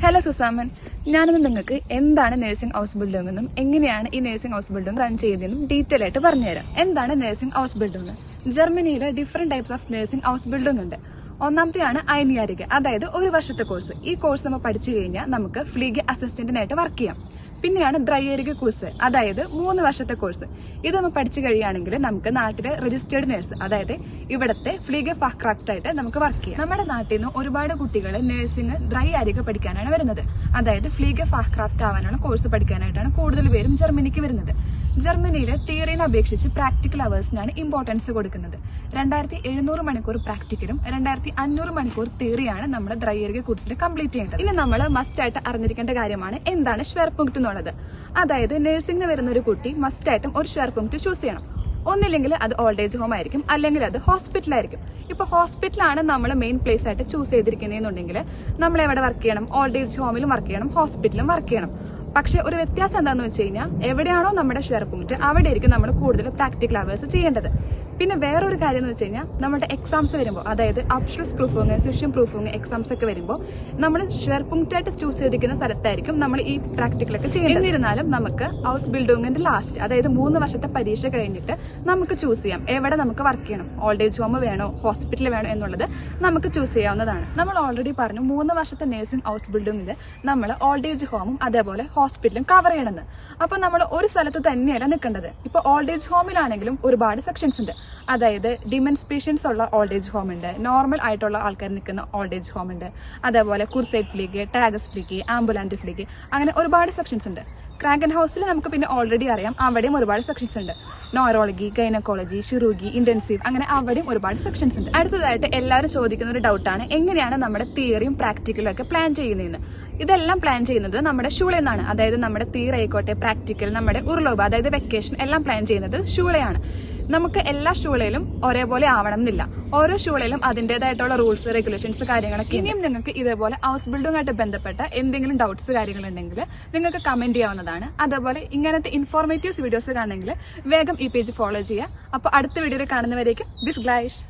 Hello സുസാമൻ, ഞാനിന്ന് നിങ്ങൾക്ക് എന്താണ് നഴ്സിംഗ് ഹൗസ് ബിൽഡിംഗ് എന്നും എങ്ങനെയാണ് ഈ നഴ്സിംഗ് ഹൗസ് ബിൽഡിംഗ് റൺ ചെയ്യുന്നതെന്നും ഡീറ്റെയിൽ ആയിട്ട് പറഞ്ഞുതരാം. എന്താണ് നഴ്സിംഗ് ഹൗസ് ബിൽഡിംഗ്? ജർമ്മനിയിലെ different types of nursing house building ഉണ്ട്. ഒന്നാമത്തെയാണ് ഐനിയാരിക, അതായത് ഒരു വർഷത്തെ കോഴ്സ്. ഈ കോഴ്സ് നമ്മൾ പഠിച്ചു കഴിഞ്ഞാൽ നമുക്ക് ഫ്ലീഗ് അസിസ്റ്റന്റിനായിട്ട് വർക്ക് ചെയ്യാം. പിന്നെയാണ് ദ്രൈയേരിക കോഴ്സ്, അതായത് 3 വർഷത്തെ കോഴ്സ്. ഇത് നമ്മൾ പഠിച്ചു കഴിയുകയാണെങ്കിൽ നമുക്ക് നാട്ടിലെ രജിസ്റ്റേർഡ് നഴ്സ്, അതായത് ഇവിടത്തെ ഫ്ലീഗ് ഫാക്രാഫ്റ്റ് ആയിട്ട് നമുക്ക് വർക്ക് ചെയ്യാം. നമ്മുടെ നാട്ടിൽ നിന്ന് ഒരുപാട് കുട്ടികൾ നഴ്സിംഗ് ഡ്രൈ ആരിക പഠിക്കാനാണ് വരുന്നത്. അതായത് ഫ്ലീഗ് ഫാക്രാഫ്റ്റ് ആവാനുള്ള കോഴ്സ് പഠിക്കാനായിട്ടാണ് കൂടുതൽ പേരും ജർമ്മനിക്ക് വരുന്നത്. ജർമ്മനിയിലെ തിയറിനെ അപേക്ഷിച്ച് പ്രാക്ടിക്കൽ അവേഴ്സിനാണ് ഇമ്പോർട്ടൻസ് കൊടുക്കുന്നത്. 2700 മണിക്കൂർ പ്രാക്ടിക്കലും 2500 മണിക്കൂർ തിയറിയാണ് നമ്മുടെ ദ്രൈയേരിക കോഴ്സിൽ കംപ്ലീറ്റ് ചെയ്യേണ്ടത്. ഇനി നമ്മൾ മസ്റ്റ് ആയിട്ട് അറിഞ്ഞിരിക്കേണ്ട കാര്യമാണ് എന്താണ് ഷെയർപുങ്ക്റ്റ് എന്നുള്ളത്. അതായത് നഴ്സിംഗ് വരുന്ന ഒരു കുട്ടി മസ്റ്റ് ആയിട്ടും ഒരു ഷെയർപുങ്ക്റ്റ് ചൂസ് ചെയ്യണം. ഒന്നില്ലെങ്കിൽ അത് ഓൾഡ് ഏജ് ഹോം ആയിരിക്കും, അല്ലെങ്കിൽ അത് ഹോസ്പിറ്റലായിരിക്കും. ഇപ്പൊ ഹോസ്പിറ്റലാണ് നമ്മൾ മെയിൻ പ്ലേസ് ആയിട്ട് ചൂസ് ചെയ്തിരിക്കുന്നതെന്നുണ്ടെങ്കിൽ നമ്മൾ എവിടെ വർക്ക് ചെയ്യണം? ഓൾഡ് ഏജ് ഹോമിലും വർക്ക് ചെയ്യണം, ഹോസ്പിറ്റലും വർക്ക് ചെയ്യണം. പക്ഷെ ഒരു വ്യത്യാസം എന്താണെന്ന് വെച്ച് കഴിഞ്ഞാൽ എവിടെയാണോ നമ്മുടെ ഷെയർ പോയിന്റ് അവിടെ ആയിരിക്കും നമ്മൾ കൂടുതൽ പ്രാക്ടിക്കൽ അവേഴ്സ് ചെയ്യേണ്ടത്. പിന്നെ വേറൊരു കാര്യം എന്ന് വെച്ച് കഴിഞ്ഞാൽ നമ്മുടെ എക്സാംസ് വരുമ്പോൾ, അതായത് അബ്സ്ട്രസ് പ്രൂഫിങ്, സിഷ്യം പ്രൂഫിങ് എക്സാംസ് ഒക്കെ വരുമ്പോൾ നമ്മൾ ഷെയർ പോയിന്റ് ആയിട്ട് ചൂസ് ചെയ്തിരിക്കുന്ന സ്ഥലത്തായിരിക്കും നമ്മൾ ഈ പ്രാക്ടിക്കലൊക്കെ ചെയ്യുന്നത്. എന്നിരുന്നാലും നമുക്ക് ഹൗസ് ബിൽഡിങ്ങിന്റെ ലാസ്റ്റ്, അതായത് 3 വർഷത്തെ പരീക്ഷ കഴിഞ്ഞിട്ട് നമുക്ക് ചൂസ് ചെയ്യാം എവിടെ നമുക്ക് വർക്ക് ചെയ്യണം. ഓൾഡ് ഏജ് ഹോം വേണോ, ഹോസ്പിറ്റൽ വേണോ എന്നുള്ളത് നമുക്ക് ചൂസ് ചെയ്യാവുന്നതാണ്. നമ്മൾ ഓൾറെഡി പറഞ്ഞു 3 വർഷത്തെ നഴ്സിംഗ് ഹൗസ് ബിൽഡിങ്ങിൽ നമ്മൾ ഓൾഡ് ഏജ് ഹോമും അതേപോലെ ഹോസ്പിറ്റലും കവർ ചെയ്യണമെന്ന്. അപ്പൊ നമ്മൾ ഒരു സ്ഥലത്ത് തന്നെയല്ല നിൽക്കേണ്ടത്. ഇപ്പൊ ഓൾഡ് ഏജ് ഹോമിലാണെങ്കിലും ഒരുപാട് സെക്ഷൻസ് ഉണ്ട്. അതായത് ഡിമെൻസ് പേഷ്യൻസ് ഉള്ള ഓൾഡ് ഏജ് ഹോം ഉണ്ട്, നോർമൽ ആയിട്ടുള്ള ആൾക്കാർ നിൽക്കുന്ന ഓൾഡ് ഏജ് ഹോം ഉണ്ട്, അതേപോലെ കുർസൈറ്റ് ഫ്ലീഗ്, ടാഗസ് ഫ്ലീഗ്, ആംബുലാന്റ് ഫ്ലീഗ്, അങ്ങനെ ഒരുപാട് സെക്ഷൻസ് ഉണ്ട്. ക്രാങ്കൻ ഹൗസിൽ നമുക്ക് പിന്നെ ഓൾറെഡി അറിയാം, അവിടെയും ഒരുപാട് സെക്ഷൻസ് ഉണ്ട്. ന്യൂറോളജി, ഗൈനക്കോളജി, ഷിറൂഗി, ഇന്റൻസീവ്, അങ്ങനെ അവിടെയും ഒരുപാട് സെക്ഷൻസ് ഉണ്ട്. അടുത്തതായിട്ട് എല്ലാവരും ചോദിക്കുന്ന ഒരു ഡൗട്ടാണ് എങ്ങനെയാണ് നമ്മുടെ തിയറിയും പ്രാക്ടിക്കലും ഒക്കെ പ്ലാൻ ചെയ്യുന്നതെന്ന്. ഇതെല്ലാം പ്ലാൻ ചെയ്യുന്നത് നമ്മുടെ ഷൂളയിൽ നിന്നാണ്. അതായത് നമ്മുടെ തിയറി ആയിക്കോട്ടെ, പ്രാക്ടിക്കൽ, നമ്മുടെ ഉർലോബ് അതായത് വെക്കേഷൻ എല്ലാം പ്ലാൻ ചെയ്യുന്നത് ഷൂളയാണ്. നമുക്ക് എല്ലാ ഷൂളയിലും ഒരേപോലെ ആവണം എന്നില്ല. ഓരോ ഷൂളയിലും അതിന്റേതായിട്ടുള്ള റൂൾസ്, റെഗുലേഷൻസ്, കാര്യങ്ങളൊക്കെ. ഇനിയും നിങ്ങൾക്ക് ഇതേപോലെ ഹൗസ് ബിൽഡിംഗുമായിട്ട് ബന്ധപ്പെട്ട എന്തെങ്കിലും ഡൗട്ട്സ് കാര്യങ്ങളുണ്ടെങ്കിൽ നിങ്ങൾക്ക് കമന്റ് ചെയ്യാവുന്നതാണ്. അതേപോലെ ഇങ്ങനത്തെ ഇൻഫോർമേറ്റീവ്സ് വീഡിയോസ് കാണണമെങ്കിൽ വേഗം ഈ പേജ് ഫോളോ ചെയ്യുക. അപ്പോൾ അടുത്ത വീഡിയോയിൽ കാണുന്നവരേക്കും ബിസ് ഗ്ലൈഷ്.